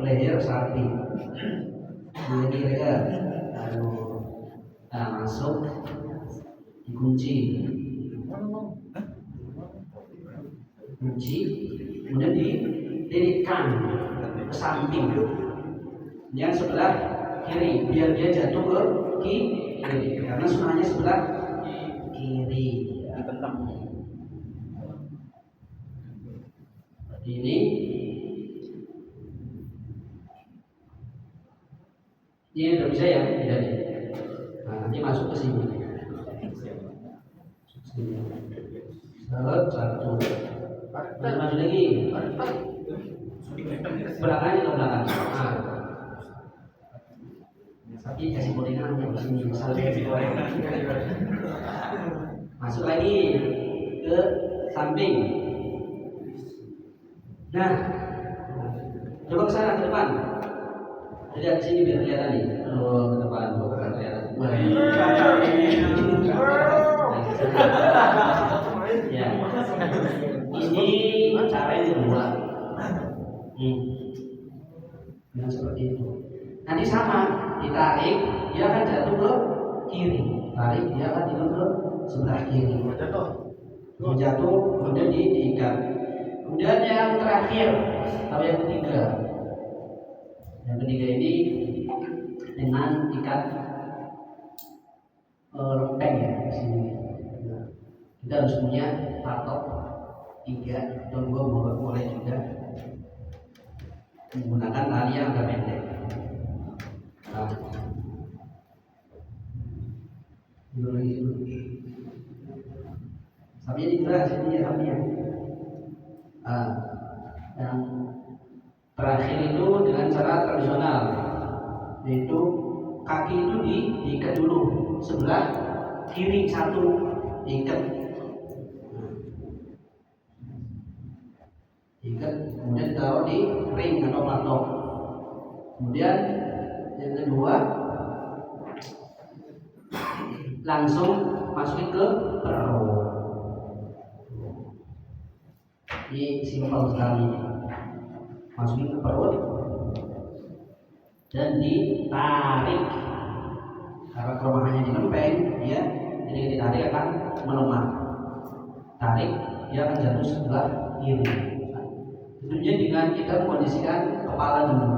leher sapi. Ini mereka masuk dikunci, kemudian dililitkan ke samping yang sebelah kiri biar dia jatuh ke kiri karena sunahnya sebelah kiri. Ini udah bisa ya, tidak nih. Nah, nanti masuk ke sini. Satu. Maju lagi. Belakangnya ke belakang. Nah. Tapi kasih gorengan yang sini. Masuk lagi ke samping. Nah, coba ke sana ke depan. Lihat sini biar kelihatan nih. Ke depan, kelihatan. Ya. Ini cara yang kedua. Nah, seperti itu. Nanti sama, ditarik, dia akan jatuh ke kiri. Tarik, dia akan jatuh ke sebelah kiri. Jatuh, kemudian diikat. Kemudian yang terakhir atau yang ketiga. Yang ketiga ini dengan ikat lempeng ya di sini. Nah, kita harus punya patok 3 atau 2 boleh juga menggunakan tali yang agak pendek. Nah, dulu lagi dulu. Sapinya digerak sini ya sapinya. Yang terakhir itu dengan cara tradisional, yaitu kaki itu diikat dulu sebelah kiri satu diikat, kemudian ditaruh di ring atau patok. Kemudian yang kedua langsung masukin ke perut. Ini simpel sekali, masukin ke perut dan ditarik. Karena kelemahannya di lempeng, ya, jadi ditarik akan melemah. Tarik, dia akan jatuh sebelah kiri. Tentunya dengan kita mengkondisikan kepala dulu.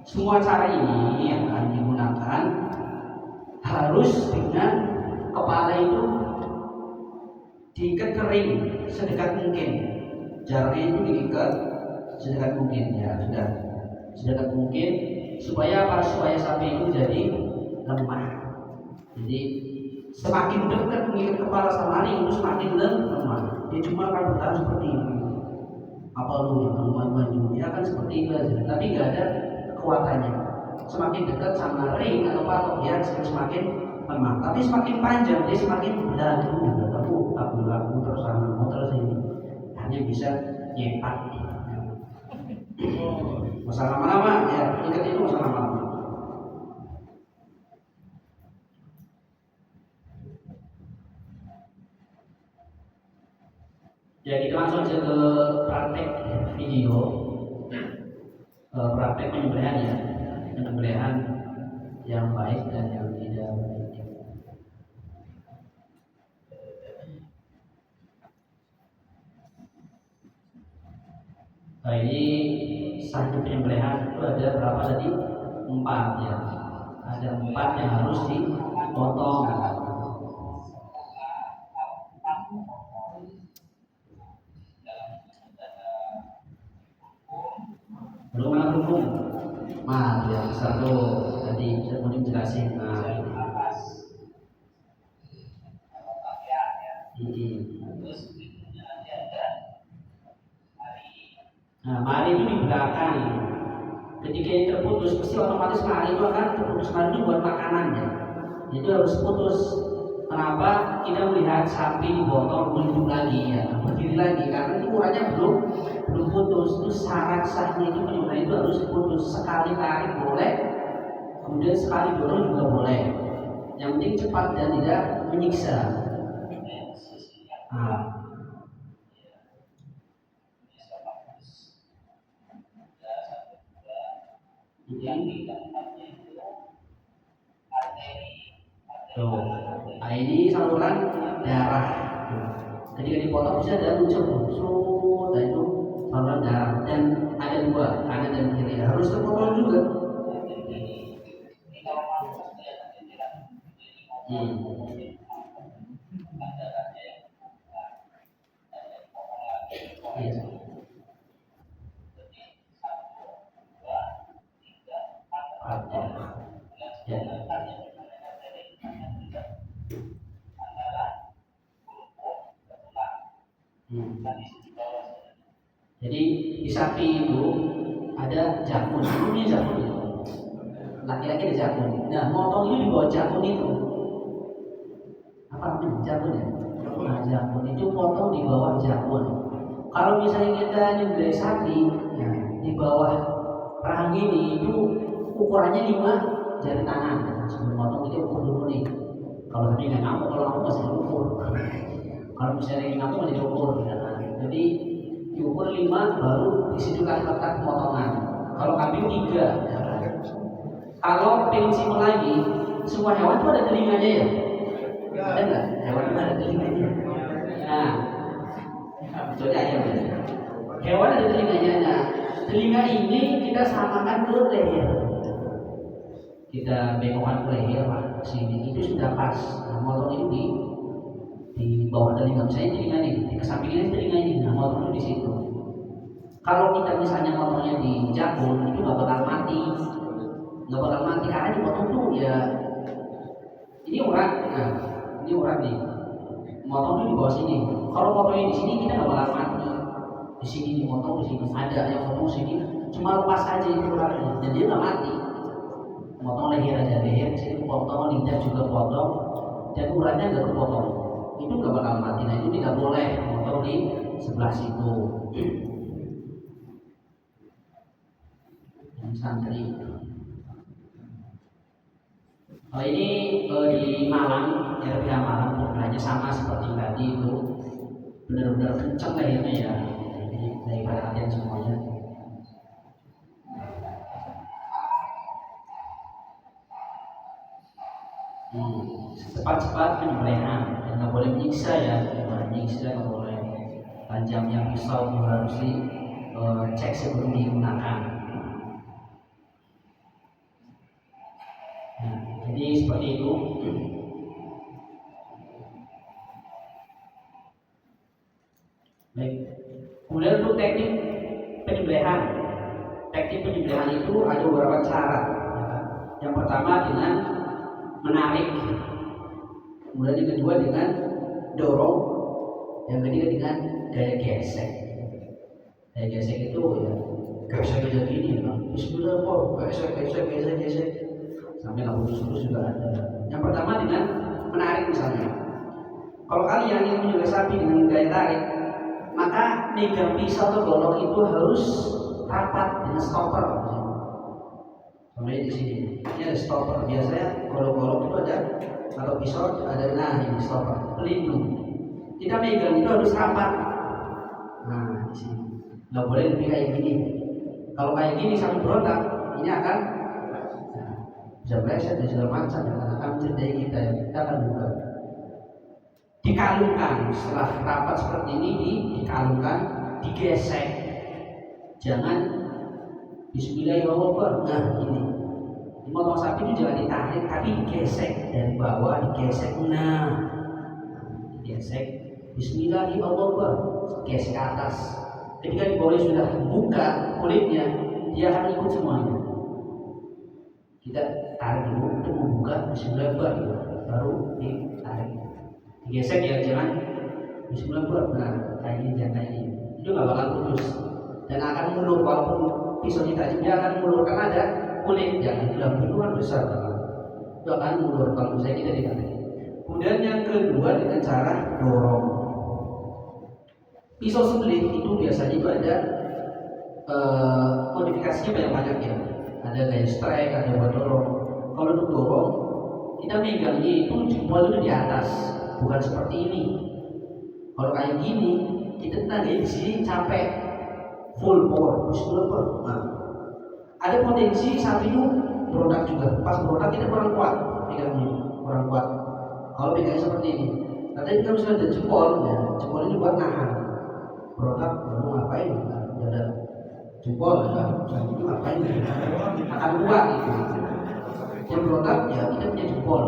Semua cara ini yang akan digunakan harus dengan kepala itu diikat kering sedekat mungkin. Jaraknya itu diikat sedekat mungkin, ya sudah sedekat mungkin. Supaya apa? Supaya sapi itu jadi lemah. Jadi semakin dekat mengikat kepala sama ring itu semakin lemah. Dia cuma akan bertahan seperti ini. Apa lu yang maju dia akan seperti itu aja, tapi nggak ada kekuatannya. Semakin dekat sama ring atau patok dia semakin lemah. Tapi semakin panjang dia semakin berlaku. Muter sana, muter sini. Hanya bisa nyepat. Masa lama-lama ya, ikat itu masa lama-lama. Ya, kita langsung aja ke praktek video, praktek penyembelihan ya, penyembelihan yang baik dan yang tidak baik. Nah, ini satu penyembelihan itu ada berapa tadi? 4 ya. Ada 4 yang harus dipotong. Belum. Ya satu tadi saya mau dijelasin. Mari itu di belakang. Ketika ini terputus, pasti otomatis mari itu akan terputus. Mari itu buat makanan ya. Itu harus putus. Kenapa? Kita melihat sapi dipotong hidup lagi ya, berdiri lagi karena ini uratnya belum putus. Itu syarat sahnya itu penyembelihan itu harus putus. Sekali tarik boleh, kemudian sekali dorong juga boleh. Yang penting cepat dan tidak menyiksa. Tuh, nah ini saluran darah. Ketika dipotong bisa ada unsur nah itu saluran darah dan ada dua kanan dan kiri harus terpotong juga. Hmm. Iya. Ya. Hmm. Jadi di sapi itu ada jakun, ini jakun itu. Laki-laki ada jakun. Nah, motong itu di bawah jakun itu. Apa namanya? Jakun ya? Nah, jakun itu potong di bawah jakun. Kalau misalnya kita nyembelih sapi, ya, di bawah rahang ini itu ukurannya 5 jari tangan. Sebelum potong itu ukur dulu nih. Kalau sapi nggak ngamuk, kalau ngamuk masih diukur. Kalau misalnya ngamuk masih diukur. Nah, jadi diukur 5 baru disitulah letak potongan. Kalau kambing 3. Ya. Kalau prinsip lagi, semua hewan itu ada telinganya ya. Ada nggak? Hewan itu ada telinganya. Nah, kecuali ayam ya. Hewan ada telinganya. Nah, telinga ini kita samakan ke leher. Kita bengokkan ke leher lah, sini itu sudah pas. Nah, motong itu di bawah telinga, misalnya telinga ini, di kesampingan telinga ini. Nah, motong itu di situ. Kalau kita misalnya motongnya di jakun, itu nggak bakal mati, karena dipotong tuh ya. Ini urat, nah ini urat nih. Motong tuh di bawah sini. Kalau potongnya di sini kita nggak bakal mati. Di sini dipotong, di sini ada yang potong sini, cuma lepas aja itu uratnya, dan dia nggak mati. Motong leher aja, leher sini potong, lidah juga potong, dan uratnya nggak kepotong. Itu nggak bakal mati. Nah itu tidak boleh motong di sebelah situ. Santri. Oh ini di Malang, RPH Malang programnya sama seperti tadi itu, benar-benar kencang lehernya ya. Jadi dari perhatian semuanya. Cepat-cepat penyembelihan, dan nggak boleh menyiksa ya, menyiksa nggak boleh. Tajamnya pisau harus dicek sebelum digunakan. Jadi seperti itu. Baik. Kemudian untuk teknik penyembelihan. Teknik penyembelihan itu ada beberapa cara. Yang pertama dengan menarik. Kemudian yang kedua dengan dorong. Yang ketiga dengan gaya gesek. Gaya gesek itu ya gesek aja gini, Bismillah kok gesek sampai nggak putus juga ada. Yang pertama dengan menarik misalnya. Kalau kalian ingin menyembelih sapi dengan gaya tarik, maka megang pisau atau golok itu harus rapat dengan stopper. Sampai di sini. Ini ada stopper. Biasanya golok-golok itu ada atau pisau ada, nah ini stopper pelindung. Kita megang itu harus rapat. Nah di sini. Nggak boleh lebih kayak gini. Kalau kayak gini sampai berontak, ini akan bisa meleset dan segala macam yang akan mencederai kita akan buka. Dikalungkan setelah rapat seperti ini, dikalungkan, digesek. Jangan Bismillahirrahmanirrahim. Nah ini motong sapi itu jangan ditarik, tapi digesek dari bawah, digesek. Nah digesek. Bismillahirrahmanirrahim. Gesek ke atas. Ketika di bawah sudah buka kulitnya, dia akan ikut semuanya. Kita tarik dulu untuk membuka Bismillahirrahmanirrahim, baru ditarik, digesek ya, jangan Bismillahirrahmanirrahim. Nah kayak ini, jangan kayak ini, itu nggak bakal putus dan akan mulur. Walaupun pisaunya tajam, dia akan mulur karena ada kulit yang di dalam itu kan besar banget, itu akan mulur kalau misalnya kita ditarik. Kemudian yang kedua dengan cara dorong. Pisau sembelih itu biasanya itu ada modifikasinya banyak ya. Ada gaya strike, ada buat dorong. Kalau untuk dorong, kita megangnya itu jempol itu di atas, bukan seperti ini. Kalau kayak gini, kita tenaganya di sini capek, full power, full power. Nah, Ada potensi sapi itu berontak juga. Pas berontak kita kurang kuat, pegangnya kurang kuat. Kalau pegangnya seperti ini, tapi kalau misalnya ada jempol, ya, jempol ini buat nahan. Berontak, lalu ngapain? Ya ada jempol, ya, itu ngapain? Akan kuat itu. Yang berontak, ya kita punya jempol.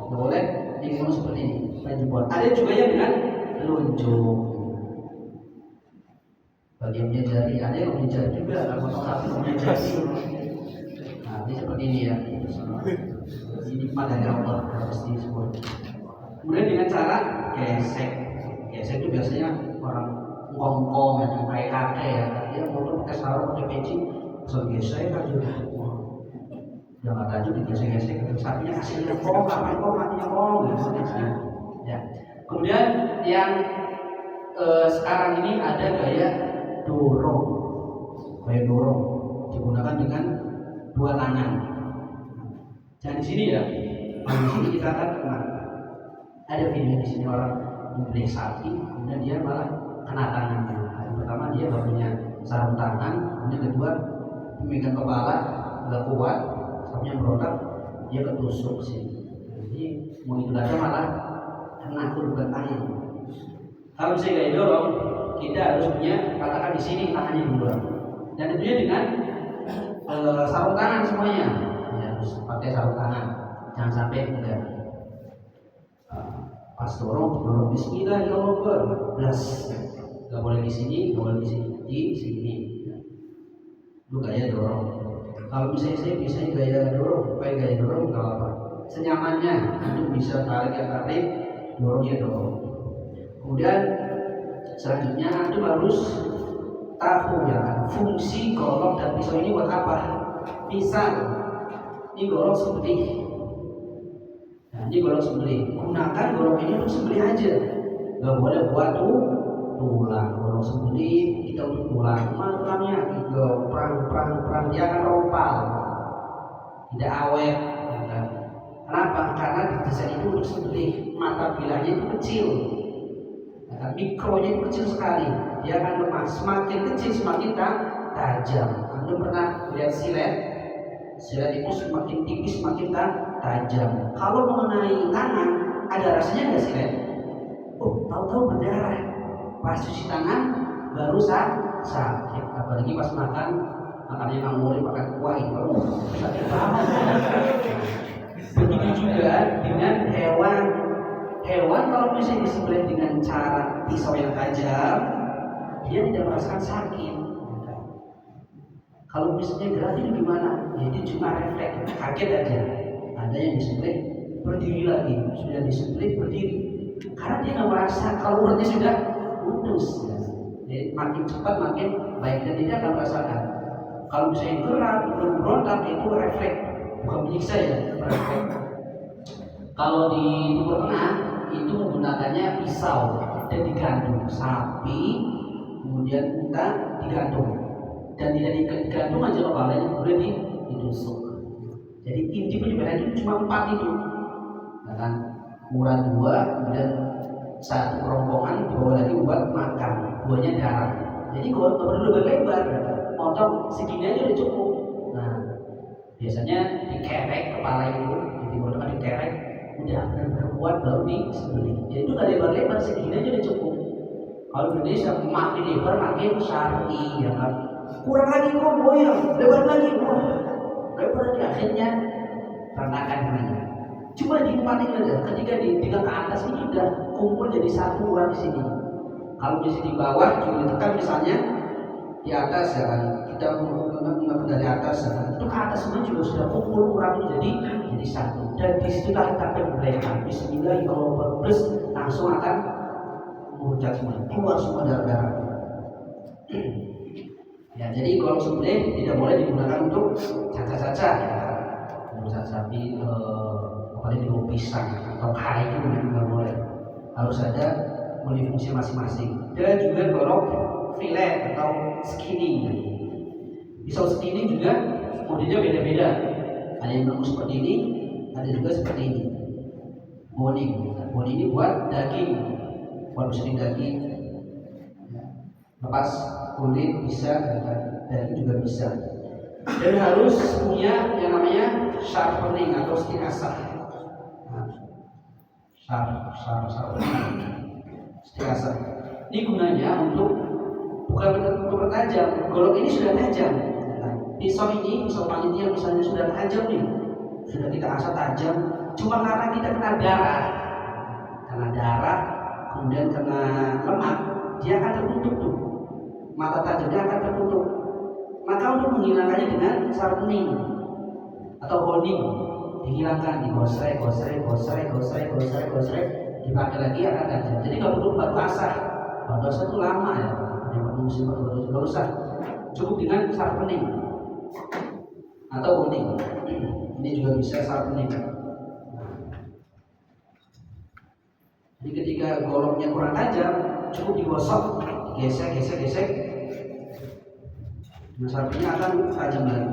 Nggak boleh diminum seperti ini, main jempol. Ada juga yang dengan telunjuk. Bagi yang punya jari, ada yang punya jari juga, kalau potong sapi punya jari. Nah, ini seperti ini ya. Ini pada Allah pasti disebut. Kemudian dengan cara gesek, gesek itu biasanya orang ngongkong ya, kayak kakek ya, dia motor pakai sarung, pakai peci, so gesek aja. Udah nggak tahu digesek-gesek, sapinya kasihnya kong, ngapain kong, matinya kong, gitu. Ya. Kemudian yang sekarang ini ada gaya dorong, gaya dorong digunakan dengan dua tangan. Dan di sini ya, di sini kita akan ada video di sini orang membeli sapi, kemudian dia malah kena tangannya. Yang pertama dia nggak punya sarung tangan, kemudian kedua memegang kepala nggak kuat, sapinya berontak, dia ketusuk sini. Jadi mau itu aja malah kena kurban tangan. Kalau bisa gaya dorong, kita harus punya katakan di sini tangannya dua, dan tentunya dengan sarung tangan semuanya. Ya, harus pakai sarung tangan, jangan sampai enggak. Pas dorong Bismillahirrahmanirrahim, belas, nggak boleh di sini, nggak boleh di sini, di sini. Itu gaya dorong. Kalau misalnya saya bisa gaya dorong, pakai gaya dorong nggak apa, senyamannya itu bisa tarik ya tarik, dorong ya dorong. Kemudian selanjutnya itu harus tahu ya kan, fungsi golok dan pisau ini buat apa? Pisau ini golok sembelih. Nah, ini golok sembelih. Gunakan golok ini untuk sembelih aja. Gak boleh buat tulang. Golok sembelih kita untuk tulang. Mana tulangnya? Perang dia akan rompal, tidak awet. Kenapa? Karena didesain itu untuk sembelih. Mata bilahnya itu kecil. Nah, mikronya itu kecil sekali. Dia akan lemah. Semakin kecil semakin tajam. Anda pernah lihat silet? Silet itu semakin tipis semakin tajam. Kalau mengenai tangan, ada rasanya nggak silet? Oh, tahu-tahu berdarah. Pas cuci tangan baru sakit. Apalagi pas makannya nganggur, makan kuah itu, sakit banget. Begitu juga dengan hewan. Hewan kalau misalnya disembelih dengan cara pisau yang tajam, dia tidak merasakan sakit. Kalau misalnya gerak itu gimana? Jadi cuma refleks, kaget aja. Ada yang disembelih berdiri lagi, sudah disembelih berdiri. Karena dia nggak merasa kalau uratnya sudah putus. Jadi makin cepat makin baik dan dia akan merasakan. Kalau misalnya gerak, berontak itu refleks, bukan menyiksa ya, refleks. Kalau di Timur Tengah itu menggunakannya pisau dan digantung sapi, kemudian kita digantung dan tidak digantung aja kepalanya, kemudian ditusuk. Jadi inti penyebaran itu cuma 4 itu, kan? Murah 2, kemudian 1 kerongkongan, dibawa lagi buat makan, 2-nya darah. Jadi kalau perlu lebar-lebar, potong segini aja udah cukup. Nah, biasanya dikerek kepala itu, dimodalkan dikerek, udah benar-benar kuat baru disembelih. Jadi itu nggak lebar-lebar, segini aja udah cukup. Kalau Indonesia makin lebar makin syar'i, ya kan? Kurang lagi kok goyang, lebar lagi, lebar lagi, akhirnya perenakan namanya. Cuma dikempatin aja, ketika tinggal ke atas ini udah kumpul jadi satu urat di sini. Kalau di sini bawah juga ditekan misalnya di atas ya kan, kita menggunakan dari atas ya kan, itu ke atas semua juga sudah kumpul urat jadi satu. Dan disitulah kita berdoa Bismillahirrahmanirrahim, langsung akan mengucap semua, keluar semua darah-darah. Ya, jadi kalau sembelih tidak boleh digunakan untuk caca-caca ya. Untuk sapi apalagi di pisang atau kai itu nggak boleh. Harus ada fungsi masing-masing. Dan juga golok filet atau skinning. Pisau skinning juga modelnya beda-beda. Ada yang bagus seperti ini, ada juga seperti ini. Boning. Boning ini buat daging, buat besar daging. Lepas kulit bisa, daging juga bisa. dan harus punya yang namanya sharpening atau stikasah. Stikasah. Ini gunanya untuk bukan mempertajam. Golok ini sudah tajam. Pisau ini, pisau panitia misalnya sudah tajam nih, sudah kita asah tajam. Cuma karena kita kena darah, kemudian kena lemak, dia akan tertutup tuh. Mata tajamnya akan tertutup. Maka untuk menghilangkannya dengan sharpening atau holding, dihilangkan, digosrek, dipakai lagi akan tajam. Jadi kalau perlu batu asah itu lama ya, musim batu usah. Cukup dengan sharpening atau holding. Ini juga bisa sharpening. Jadi ketika goloknya kurang tajam, cukup digosok, gesek. Sharpeningnya akan tajam lagi.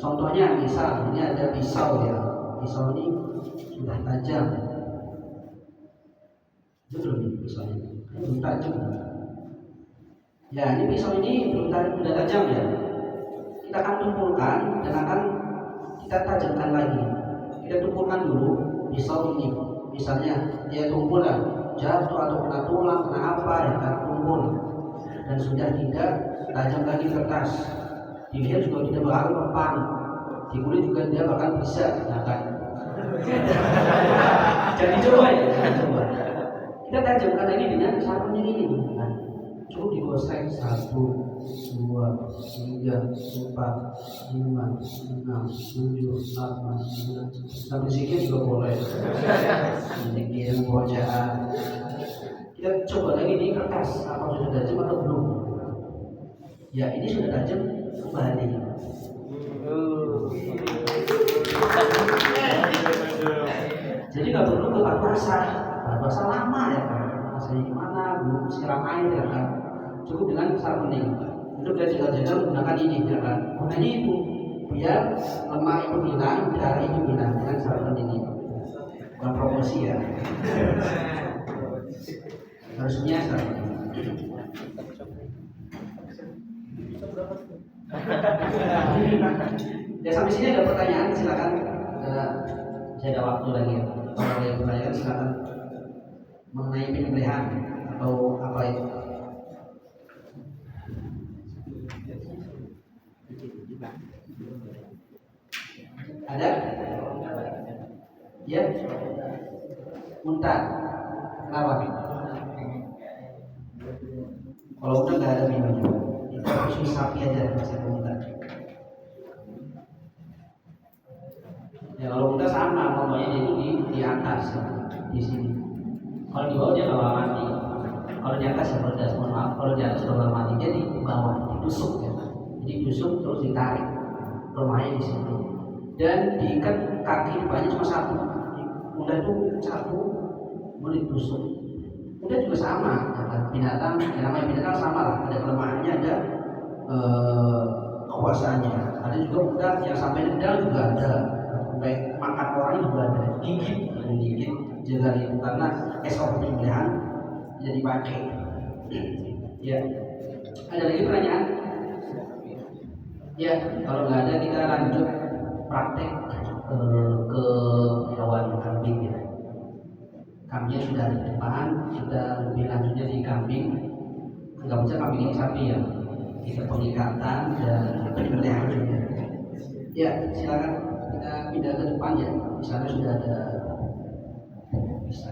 Contohnya misal ini ada pisau ya, pisau ini sudah tajam. Betul nih pisaunya, belum tajam. Ya ini pisau ini sudah tajam ya. Kita akan tumpulkan dan akan kita tajamkan lagi. Kita tumpulkan dulu pisau ini. Misalnya dia tumpul lah, jatuh atau kena tulang, kena apa ya kan, tumpul dan sudah tidak tajam lagi kertas. Dilihat juga tidak bakal mempan, di kulit juga dia bakal bisa, ya kan? Jadi coba ya, coba. Kita tajamkan lagi dengan sharpening ini. Nah, cukup digoseng 1, 2, 3, 4, 5, 6, 7, 8, 9, sampai sedikit juga boleh. Sedikit bacaan. Kita coba lagi di kertas, apa sudah tajam atau belum? Ya ini sudah tajam kembali. Jadi nggak perlu ke batu asah lama ya kan? Asahnya gimana? Belum siram air ya kan? Cukup dengan sharpening. Itu kita jaga menggunakan ini ya kan? Gunanya itu biar lemak itu hilang, darah itu hilang dengan sharpening ini. Bukan promosi ya. Harusnya sharpening. Ya sampai sini ada pertanyaan, silakan. Saya ada waktu lagi ya. Kalau ada yang bertanya silakan mengenai penyembelihan atau apa itu. Ada? Ya? Muntah. Kenapa? Kalau muntah nggak ada minumnya. Itu susu sapi aja bisa muntah. Ya kalau muntah sama, pokoknya itu di atas, di sini. Kalau di bawah dia nggak bakal mati. Kalau di atas ya berdas, mohon maaf. Kalau di atas sudah bakal mati, dia di bawah, ditusuk ya. Jadi ditusuk terus ditarik, rumahnya di situ. Dan diikat kaki depannya cuma satu. Muntah itu satu, kemudian ditusuk. Muntah juga sama, ya kan? Binatang, yang namanya binatang sama lah. Ada kelemahannya, ada kekuasaannya. Ada juga muntah yang sampai nendang juga ada. Sampai makan orang juga ada, gigit jaga itu karena SOP penyembelihan jadi pakai. Ya, ada lagi pertanyaan? Ya, kalau nggak ada kita lanjut praktek ke hewan kambing ya. Kambingnya sudah di depan, kita lebih lanjutnya di kambing. Nggak bisa kambing ini sapi ya. Kita pengikatan dan penyembelihan juga. Ya, silakan. Kita pindah ke depan ya, di sana sudah ada bisa.